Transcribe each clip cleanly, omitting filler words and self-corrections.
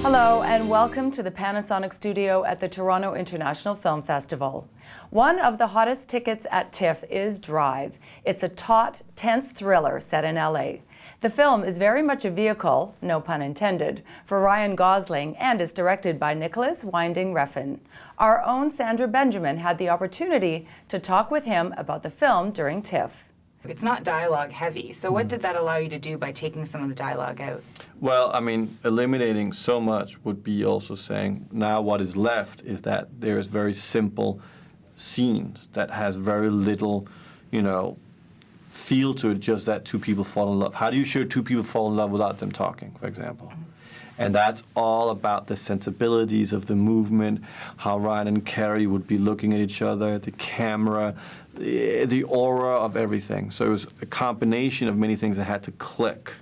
Hello and welcome to the Panasonic studio at the Toronto International Film Festival. One of the hottest tickets at TIFF is Drive. It's a taut, tense thriller set in LA. The film is very much a vehicle, no pun intended, for Ryan Gosling and is directed by Nicholas Winding Refn. Our own Sandra Benjamin had the opportunity to talk with him about the film during TIFF. It's not dialogue heavy, so what did that allow you to do by taking some of the dialogue out? Well, I mean, eliminating so much would be also saying now what is left is that there's very simple scenes that has very little, feel to it, just that two people fall in love. How do you show two people fall in love without them talking, for example? And that's all about the sensibilities of the movement, how Ryan and Carrie would be looking at each other, the camera, the aura of everything. So it was a combination of many things that had to click.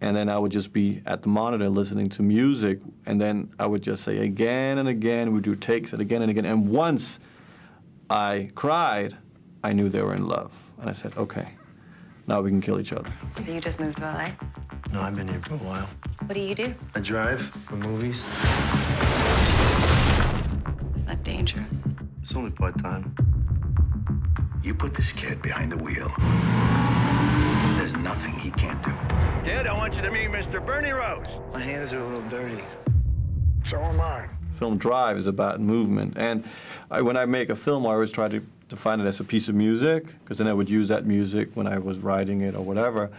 And then I would just be at the monitor listening to music, and then I would just say again and again, we'd do takes and again and again. And once I cried, I knew they were in love. And I said, okay, now we can kill each other. So you just moved to LA? No, I've been here for a while. What do you do? I drive for movies. Is that dangerous? It's only part-time. You put this kid behind the wheel. There's nothing he can't do. Kid, I want you to meet Mr. Bernie Rose. My hands are a little dirty. So am I. Film Drive is about movement. And when I make a film, I always try to define it as a piece of music, because then I would use that music when I was writing it or whatever,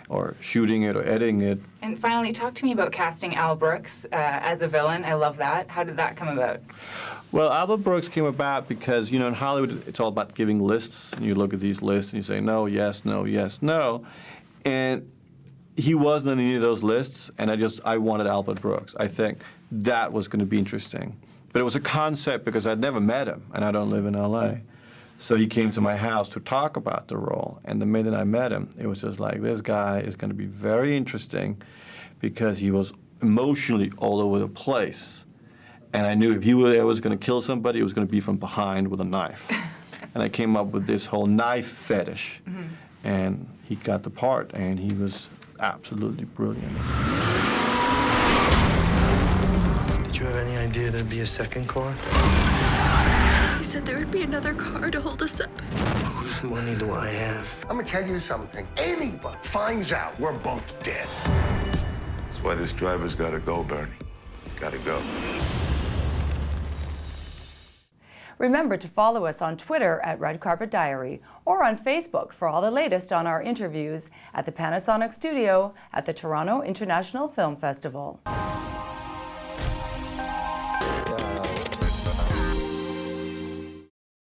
or shooting it or editing it. And finally, talk to me about casting Al Brooks as a villain. I love that. How did that come about? Well, Albert Brooks came about because, in Hollywood, it's all about giving lists, and you look at these lists and you say, no, yes, no, yes, no. And he wasn't on any of those lists, and I wanted Albert Brooks. I think that was going to be interesting. But it was a concept because I'd never met him, and I don't live in LA. So he came to my house to talk about the role, and the minute I met him, it was just like, this guy is going to be very interesting because he was emotionally all over the place. And I knew if he was going to kill somebody, it was going to be from behind with a knife. And I came up with this whole knife fetish. And he got the part, and he was absolutely brilliant. Did you have any idea there'd be a second car? He said there would be another car to hold us up. Whose money do I have? I'm gonna tell you something. Anybody finds out, we're both dead. That's why this driver's gotta go, Bernie. He's gotta go. Remember to follow us on Twitter at Red Carpet Diary or on Facebook for all the latest on our interviews at the Panasonic studio at the Toronto International Film Festival.